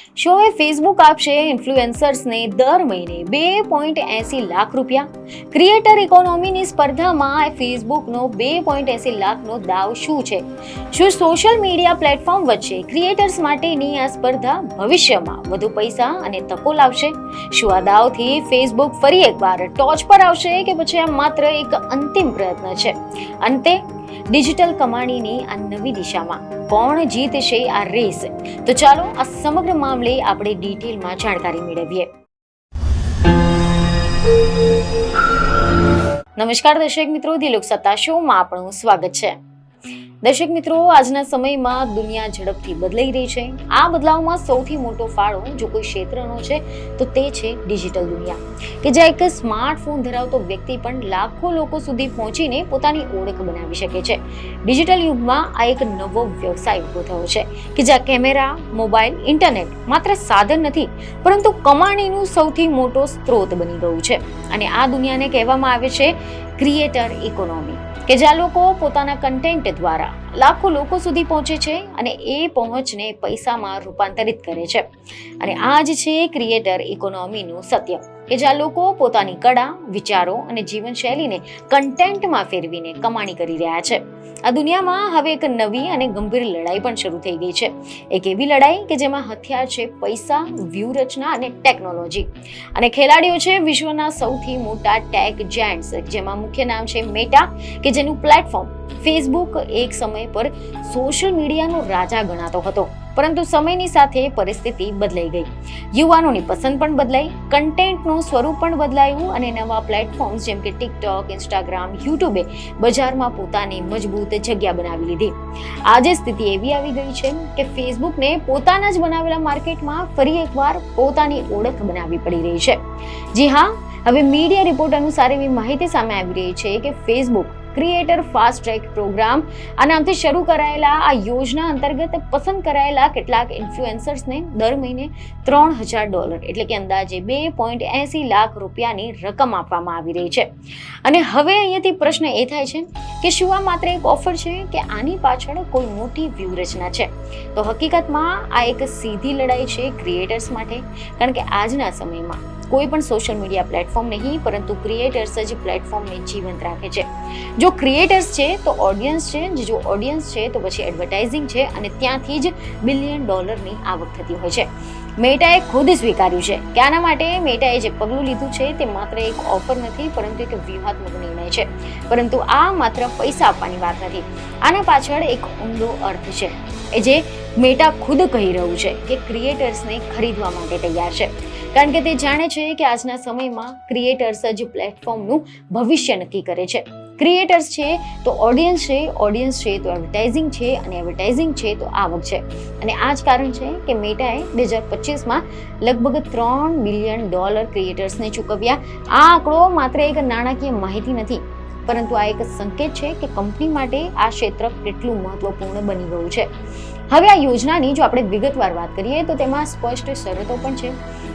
શું હવે ફેસબુક આપશે ઇન્ફ્લુએન્સર્સને દર મહિને 2.80 લાખ રૂપિયા? ક્રિએટર ઇકોનોમીની સ્પર્ધામાં ફેસબુકનો 2.80 લાખનો દાવ શું છે? શું સોશિયલ મીડિયા પ્લેટફોર્મ વચ્ચે ક્રિએટર્સ માટેની આ સ્પર્ધા ભવિષ્યમાં વધુ પૈસા અને તકો લાવશે? શું આ દાવથી ફેસબુક ફરી એકવાર ટોચ પર આવશે કે પછી આ માત્ર એક અંતિમ પ્રયત્ન છે? અંતે ડિજિટલ કમાણીની આ નવી દિશામાં કોણ જીતશે આ રેસ? તો ચાલો આ સમગ્ર મામલે આપણે ડિટેલમાં જાણકારી મેળવીએ. નમસ્કાર દર્શક મિત્રો, દિલોક સત્તા શોમાં આપણું સ્વાગત છે. દર્શક મિત્રો, આજના સમયમાં દુનિયા ઝડપથી બદલાઈ રહી છે. આ બદલાવમાં સૌથી મોટો ફાળો જો કોઈ ક્ષેત્રનો છે તો તે છે ડિજિટલ દુનિયા, કે જ્યાં એક સ્માર્ટફોન ધરાવતો વ્યક્તિ પણ લાખો લોકો સુધી પહોંચીને પોતાની ઓળખ બનાવી શકે છે. ડિજિટલ યુગમાં આ એક નવો વ્યવસાય ઉભો થયો છે કે જ્યાં કેમેરા, મોબાઈલ, ઇન્ટરનેટ માત્ર સાધન નથી પરંતુ કમાણીનું સૌથી મોટો સ્ત્રોત બની ગયું છે. અને આ દુનિયાને કહેવામાં આવે છે ક્રિએટર ઇકોનોમી, કે જ્યાં લોકો પોતાના કન્ટેન્ટ દ્વારા લાખો લોકો સુધી પહોંચે છે અને એ પહોંચને પૈસામાં રૂપાંતરિત કરે છે. અને આ જ છે ક્રિએટર ઇકોનોમીનું સત્ય, કે જ્યાં લોકો પોતાની કળા, વિચારો અને જીવનશૈલીને કન્ટેન્ટમાં ફેરવીને કમાણી કરી રહ્યા છે. આ દુનિયામાં હવે એક નવી અને ગંભીર લડાઈ પણ શરૂ થઈ ગઈ છે. એક એવી લડાઈ કે જેમાં હથિયાર છે પૈસા, વ્યૂહરચના અને ટેકનોલોજી. અને ખેલાડીઓ છે વિશ્વના સૌથી મોટા ટેક જાયન્ટ્સ, જેમાં મુખ્ય નામ છે મેટા, કે જેનું પ્લેટફોર્મ ફેસબુક એક સમય પર સોશિયલ મીડિયાનો રાજા ગણાતો હતો. પરંતુ સમયની સાથે પરિસ્થિતિ બદલાઈ ગઈ. યુવાનોની પસંદ પણ બદલાઈ, કન્ટેન્ટનું સ્વરૂપ પણ બદલાયું અને નવા પ્લેટફોર્મ્સ જેમ કે ટિકટોક, ઇન્સ્ટાગ્રામ, યુટ્યુબે બજારમાં પોતાની મજબૂત જગ્યા બનાવી લીધી. આજે સ્થિતિ એવી આવી ગઈ છે કે ફેસબુકને પોતાના જ બનાવેલા માર્કેટમાં ફરી એકવાર પોતાની ઓળખ બનાવવી પડી રહી છે. જી હા, હવે મીડિયા રિપોર્ટ અનુસાર એવી માહિતી સામે આવી રહી છે કે Facebook creator fast track programme આ નામથી શરૂ કરાયેલા આ યોજના અંતર્ગત પસંદ કરાયેલા કેટલાક ઇન્ફ્લુએન્સર્સને દર મહિને $3,000 એટલે કે અંદાજે 2.80 લાખ રૂપિયાની રકમ આપવામાં આવી રહી છે. અને હવે અહીંયાથી પ્રશ્ન એ થાય છે કે શું આ માત્ર એક ઓફર છે કે આની પાછળ કોઈ મોટી વ્યૂહરચના છે? તો હકીકતમાં આ એક સીધી લડાઈ છે ક્રિએટર્સ માટે, કારણ કે આજના સમયમાં કોઈ પણ સોશિયલ મીડિયા પ્લેટફોર્મ નહીં પરંતુ ક્રિએટર્સ જ પ્લેટફોર્મને જીવંત રાખે છે. જો ક્રિએટર્સ છે તો ઓડિયન્સ છે, જો ઓડિયન્સ છે તો પછી એડવર્ટાઇઝિંગ છે, અને ત્યાંથી જ $1 બિલિયન આવક થતી હોય છે. મેટાએ ખુદ સ્વીકાર્યું છે કે આના માટે મેટાએ જે પગલું લીધું છે તે માત્ર એક ઓફર નથી પરંતુ એક વ્યૂહાત્મક નિર્ણય છે. પરંતુ આ માત્ર પૈસા આપવાની વાત નથી, આના પાછળ એક ઊંડો અર્થ છે એ જે મેટા ખુદ કહી રહ્યું છે કે ક્રિએટર્સને ખરીદવા માટે તૈયાર છે, કારણ કે તે જાણે છે કે આજના સમયમાં ક્રિએટર્સ જ પ્લેટફોર્મનું ભવિષ્ય નક્કી કરે છે. ક્રિએટર્સ છે તો ઓડિયન્સ છે, ઓડિયન્સ છે તો એડવર્ટાઇઝિંગ છે, અને એડવર્ટાઇઝિંગ છે તો આવક છે. અને આ જ કારણ છે કે મેટાએ 2025માં લગભગ $3 બિલિયન ક્રિએટર્સને ચૂકવ્યા. આ આંકડો માત્ર એક નાણાકીય માહિતી નથી પરંતુ આ એક સંકેત છે કે કંપની માટે આ ક્ષેત્ર કેટલું મહત્વપૂર્ણ બની ગયું છે. હવે આ યોજનાની જો આપણે વિગતવાર વાત કરીએ તો તેમાં સ્પષ્ટ શરતો પણ છે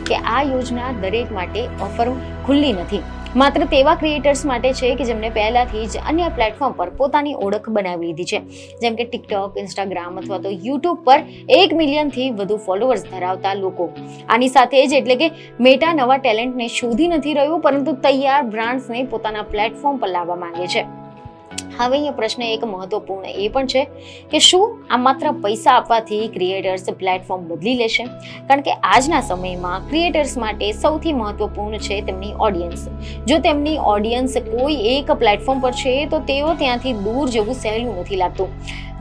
કે આ યોજના દરેક માટે ઓફર ખુલ્લી નથી, માત્ર તેવા ક્રિએટર્સ માટે છે કે જેમને પહેલાથી જ અન્ય પ્લેટફોર્મ પર પોતાની ઓળખ બનાવી લીધી છે, જેમ કે ટિકટોક, ઇન્સ્ટાગ્રામ અથવા તો યુટ્યુબ પર 1 મિલિયનથી વધુ ફોલોઅર્સ ધરાવતા લોકો. આની સાથે જ એટલે કે મેટા નવા ટેલેન્ટને શોધી નથી રહ્યું પરંતુ તૈયાર બ્રાન્ડ્સને પોતાના પ્લેટફોર્મ પર લાવવા માંગે છે. હવે અહીંયા પ્રશ્ન એક મહત્વપૂર્ણ એ પણ છે કે શું આ માત્ર પૈસા આપવાથી ક્રિએટર્સ પ્લેટફોર્મ બદલી લેશે? કારણ કે આજના સમયમાં ક્રિએટર્સ માટે સૌથી મહત્વપૂર્ણ છે તેમની ઓડિયન્સ. જો તેમની ઓડિયન્સ કોઈ એક પ્લેટફોર્મ પર છે તો તેઓ ત્યાંથી દૂર જવું સહેલું નથી લાગતું.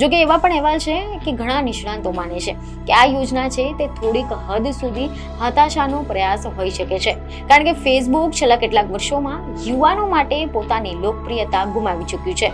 જોકે એવા પણ અહેવાલ છે કે ઘણા નિષ્ણાંતો માને છે કે આ યોજના છે તે થોડીક હદ સુધી હતાશાનો પ્રયાસ હોઈ શકે છે, કારણ કે ફેસબુક છેલ્લા કેટલાક વર્ષોમાં યુવાનો માટે પોતાની લોકપ્રિયતા ગુમાવી ચૂક્યું છે.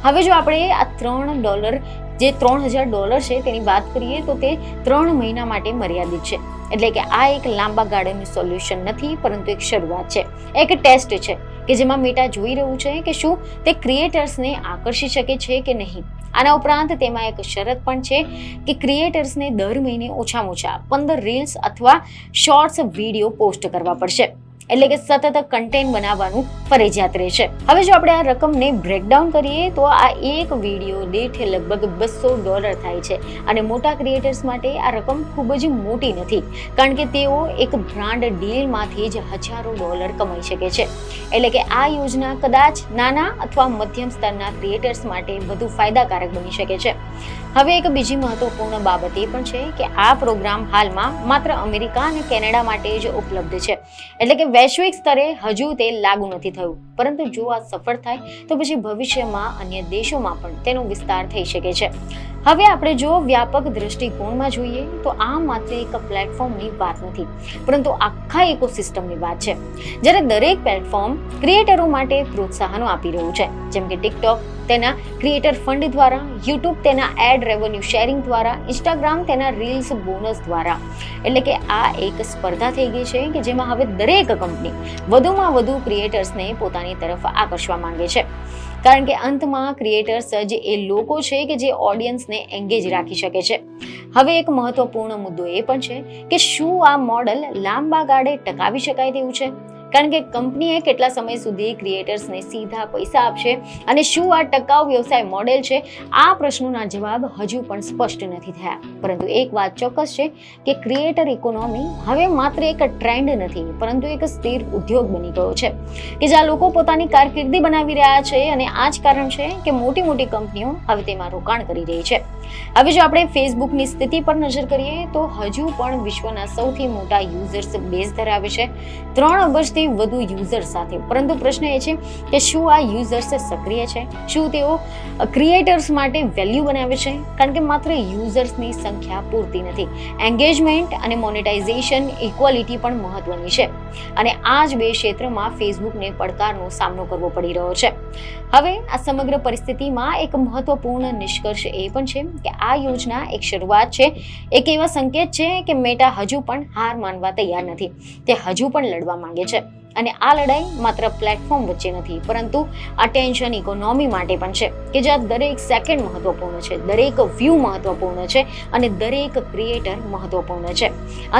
હવે જો આપણે આ $3 જે $3,000 છે તેની વાત કરીએ તો તે 3 મહિના માટે મર્યાદિત છે. એટલે કે આ એક લાંબા ગાળાનું સોલ્યુશન નથી પરંતુ એક શરૂઆત છે, એક ટેસ્ટ છે કે જેમાં મેટા જોઈ રહ્યું છે કે શું તે ક્રિએટર્સને આકર્ષી શકે છે કે નહીં. આના ઉપરાંત તેમાં એક શરત પણ છે કે ક્રિએટર્સને દર મહિને ઓછામાં ઓછા 15 રીલ્સ અથવા શોર્ટ્સ વિડીયો પોસ્ટ કરવા પડશે. એટલે કે સતત કન્ટેન્ટ બનાવવાનું ફરજિયાત રહેશે. હવે જો આપણે આ રકમને બ્રેકડાઉન કરીએ તો આ એક વિડીયો દીઠ લગભગ $200 થાય છે અને મોટા ક્રિએટર્સ માટે આ રકમ ખૂબ જ મોટી નથી, કારણ કે તેઓ એક બ્રાન્ડ ડીલમાંથી જ હજારો ડોલર કમાઈ શકે છે. એટલે કે આ યોજના કદાચ નાના અથવા મધ્યમ સ્તરના ક્રિએટર્સ માટે વધુ ફાયદાકારક બની શકે છે. હવે એક બીજી મહત્વપૂર્ણ બાબત એ પણ છે કે આ પ્રોગ્રામ હાલમાં માત્ર અમેરિકા અને કેનેડા માટે જ ઉપલબ્ધ છે, એટલે કે વૈશ્વિક સ્તરે હજુ તે લાગુ નથી થયું. પરંતુ જો આ સફળ થાય તો પછી ભવિષ્યમાં અન્ય દેશોમાં પણ તેનો વિસ્તાર થઈ શકે છે. હવે આપણે જો વ્યાપક દ્રષ્ટિકોણમાં જોઈએ તો આ માત્ર એક પ્લેટફોર્મની વાત નથી, પરંતુ આખા ઇકોસિસ્ટમની વાત છે. જ્યારે દરેક પ્લેટફોર્મ ક્રિએટરો માટે પ્રોત્સાહનો આપી રહ્યું છે, જેમ કે ટિકટોક તેના ક્રિએટર ફંડ દ્વારા, યુટ્યુબ તેના એડ રેવન્યુ શેરિંગ દ્વારા, ઇન્સ્ટાગ્રામ તેના રીલ્સ બોનસ દ્વારા. એટલે કે આ એક સ્પર્ધા થઈ ગઈ છે કે જેમાં હવે દરેક કંપની વધુમાં વધુ ક્રિએટર્સને પોતાની તરફ આકર્ષવા માંગે છે, કારણ કે અંતમાં ક્રિએટર્સ જ એ લોકો છે કે જે ઓડિયન્સને એન્ગેજ રાખી શકે છે. હવે એક મહત્વપૂર્ણ મુદ્દો એ પણ છે કે શું આ મોડલ લાંબા ગાળે ટકાવી શકાય તેવું છે, કારણ કે કંપનીએ કેટલા સમય સુધી ક્રિએટર્સને સીધા પૈસા આપશે અને શું આ ટકાઉ વ્યવસાય મોડેલ છે? આ પ્રશ્નોના જવાબ હજુ પણ સ્પષ્ટ નથી થયા. પરંતુ એક વાત ચોક્કસ છે કે ક્રિએટર ઇકોનોમી હવે માત્ર એક ટ્રેન્ડ નથી, પરંતુ એક સ્થિર ઉદ્યોગ બની ગયો છે કે જ્યાં લોકો પોતાની કારકિર્દી બનાવી રહ્યા છે અને આ જ કારણ છે કે મોટી મોટી કંપનીઓ હવે તેમાં રોકાણ કરી રહી છે. હવે જો આપણે ફેસબુકની સ્થિતિ પર નજર કરીએ તો હજુ પણ વિશ્વના સૌથી મોટા યુઝર્સ બેઝ ધરાવે છે, 3 અબજથી વધુ યુઝર સાથે. પરંતુ પ્રશ્ન એ છે કે શું આ યુઝર્સ સક્રિય છે? શું તેઓ ક્રિએટર્સ માટે વેલ્યુ બનાવે છે? કારણ કે માત્ર યુઝર્સની સંખ્યા પૂરતી નથી, એન્ગેજમેન્ટ અને મોનેટાઇઝેશન ઇક્વાલિટી પણ મહત્વની છે. અને આ જ 2 ક્ષેત્રમાં ફેસબુકને પડકારનો સામનો કરવો પડી રહ્યો છે. હવે આ સમગ્ર પરિસ્થિતિમાં એક મહત્વપૂર્ણ નિષ્કર્ષ એ પણ છે કે આ યોજના એક શરૂઆત છે, એક એવા સંકેત છે કે મેટા હજુ પણ હાર માનવા તૈયાર નથી. તે હજુ પણ લડવા માંગે છે. અને આ લડાઈ માત્ર પ્લેટફોર્મ વચ્ચે નથી, પરંતુ અટેન્શન ઇકોનોમી માટે પણ છે, કે જ્યાં દરેક સેકન્ડ મહત્વપૂર્ણ છે, દરેક વ્યૂ મહત્વપૂર્ણ છે અને દરેક ક્રિએટર મહત્વપૂર્ણ છે.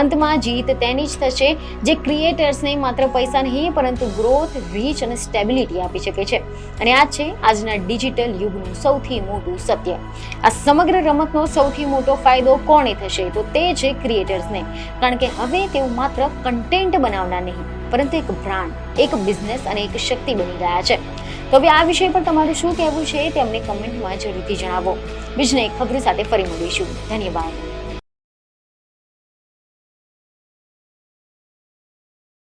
અંતમાં જીત તેની જ થશે જે ક્રિએટર્સને માત્ર પૈસા નહીં પરંતુ ગ્રોથ, રીચ અને સ્ટેબિલિટી આપી શકે છે. અને આ છે આજના ડિજિટલ યુગનું સૌથી મોટું સત્ય. આ સમગ્ર રમતનો સૌથી મોટો ફાયદો કોને થશે? તો તે છે ક્રિએટર્સને, કારણ કે હવે તેઓ માત્ર કન્ટેન્ટ બનાવનાર નહીં, પરંતુ એક બ્રાન્ડ, એક બિઝનેસ અને એક શક્તિ બની ગયા છે. તો હવે આ વિષય પર તમારું શું કહેવું છે તે અમને કમેન્ટમાં જરૂરથી જણાવો. બીજને એક ખબર સાથે ફરી મળીશું. ધન્યવાદ.